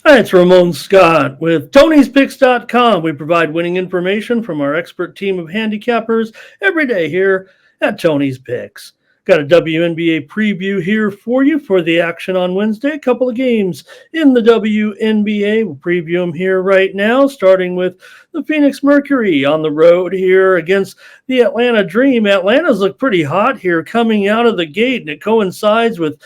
Hi, it's Ramon Scott with Tony'sPicks.com. We provide winning information from our expert team of handicappers every day here at Tony's Picks. Got a WNBA preview here for you for the action on Wednesday. A couple of games in the WNBA. We'll preview them here right now, starting with the Phoenix Mercury on the road here against the Atlanta Dream. Atlanta's looked pretty hot here coming out of the gate, and it coincides with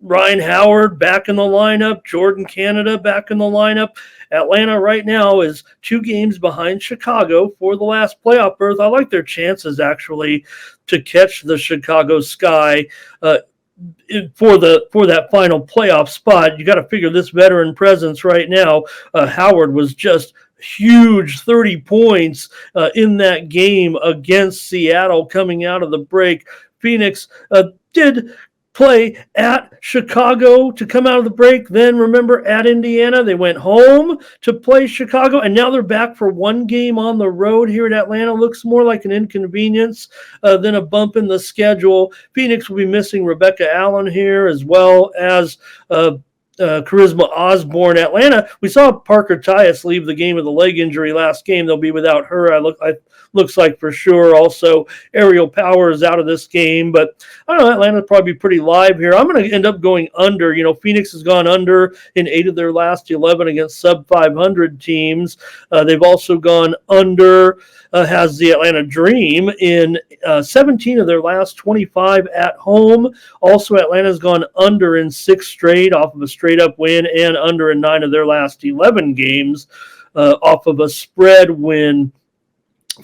Ryan Howard back in the lineup, Jordan Canada back in the lineup. Atlanta right now is 2 games behind Chicago for the last playoff berth. I like their chances actually to catch the Chicago Sky for that final playoff spot. You got to figure this veteran presence right now. Howard was just huge, 30 points in that game against Seattle coming out of the break. Phoenix did play at Chicago to come out of the break. Then remember at Indiana, they went home to play Chicago, and now they're back for 1 game on the road here at Atlanta. Looks more like an inconvenience than a bump in the schedule. Phoenix will be missing Rebecca Allen here, as well as Charisma Osborne. Atlanta, we saw Parker Tyus leave the game with a leg injury last game. They'll be without her. Looks like for sure. Also, Aerial Power is out of this game, but I don't know. Atlanta's probably pretty live here. I'm going to end up going under. Phoenix has gone under in 8 of their last 11 against sub 500 teams. They've also gone under. Has the Atlanta Dream in 17 of their last 25 at home. Also, Atlanta's gone under in 6 straight off of a straight-up win, and under in 9 of their last 11 games off of a spread win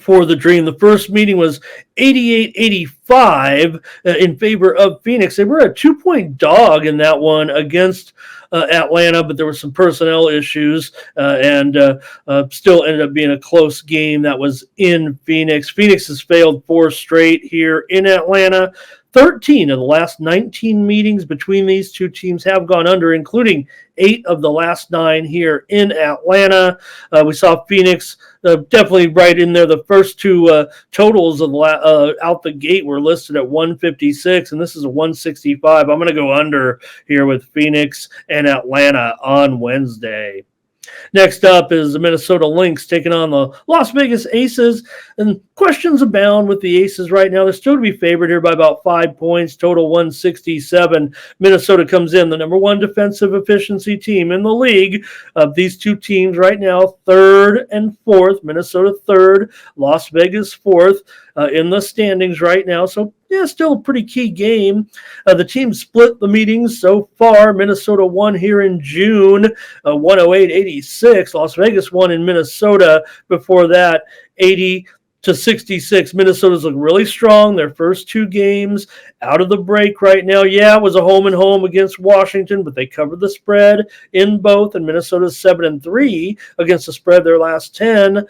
for the Dream. The first meeting was 88-85 in favor of Phoenix. They were a 2-point dog in that one against Atlanta, but there were some personnel issues and still ended up being a close game that was in Phoenix. Phoenix has failed 4 straight here in Atlanta. 13 of the last 19 meetings between these two teams have gone under, including 8 of the last 9 here in Atlanta. We saw Phoenix definitely right in there. The first 2 totals of out the gate were listed at 156, and this is a 165. I'm going to go under here with Phoenix and Atlanta on Wednesday. Next up is the Minnesota Lynx taking on the Las Vegas Aces, and questions abound with the Aces right now. They're still to be favored here by about 5 points, total 167. Minnesota comes in the number 1 defensive efficiency team in the league. These two teams right now, 3rd and 4th. Minnesota 3rd, Las Vegas 4th in the standings right now. So yeah, still a pretty key game. The team split the meetings so far. Minnesota won here in June, 108-86. Las Vegas won in Minnesota before that, 80-66. Minnesota's look really strong. Their first 2 games out of the break right now. Yeah, it was a home and home against Washington, but they covered the spread in both. And Minnesota's 7-3 against the spread their last 10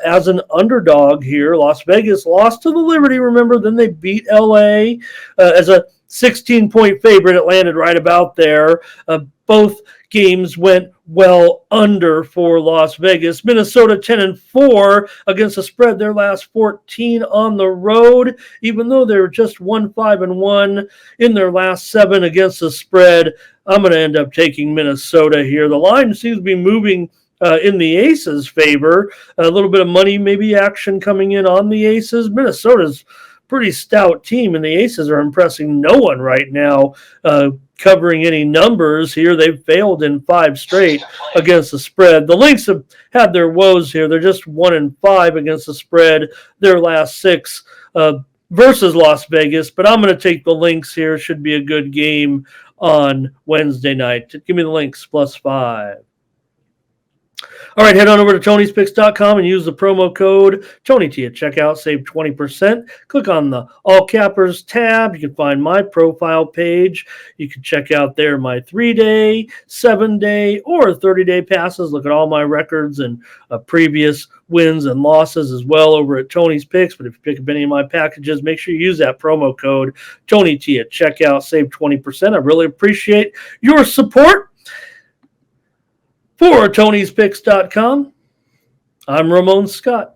as an underdog here. Las Vegas lost to the Liberty, remember. Then they beat LA as a 16-point favorite. It landed right about there. Both games went well under for Las Vegas. Minnesota 10-4 against the spread their last 14 on the road, even though they're just 1-5-1 in their last 7 against the spread. I'm going to end up taking Minnesota here. The line seems to be moving in the Aces' favor. A little bit of money, maybe action coming in on the Aces. Minnesota's pretty stout team, and the Aces are impressing no one right now. Covering any numbers here, they've failed in 5 straight against the spread. The Lynx have had their woes here. They're just 1-5 against the spread their last 6 versus Las Vegas, but I'm going to take the Lynx here. Should be a good game on Wednesday night. Give me the Lynx +5. All right, head on over to Tony'sPicks.com and use the promo code TonyT at checkout. Save 20%. Click on the All Cappers tab. You can find my profile page. You can check out there my 3-day, 7-day, or 30-day passes. Look at all my records and previous wins and losses as well over at Tony's Picks. But if you pick up any of my packages, make sure you use that promo code TonyT at checkout. Save 20%. I really appreciate your support. For Tony'sPicks.com, I'm Ramon Scott.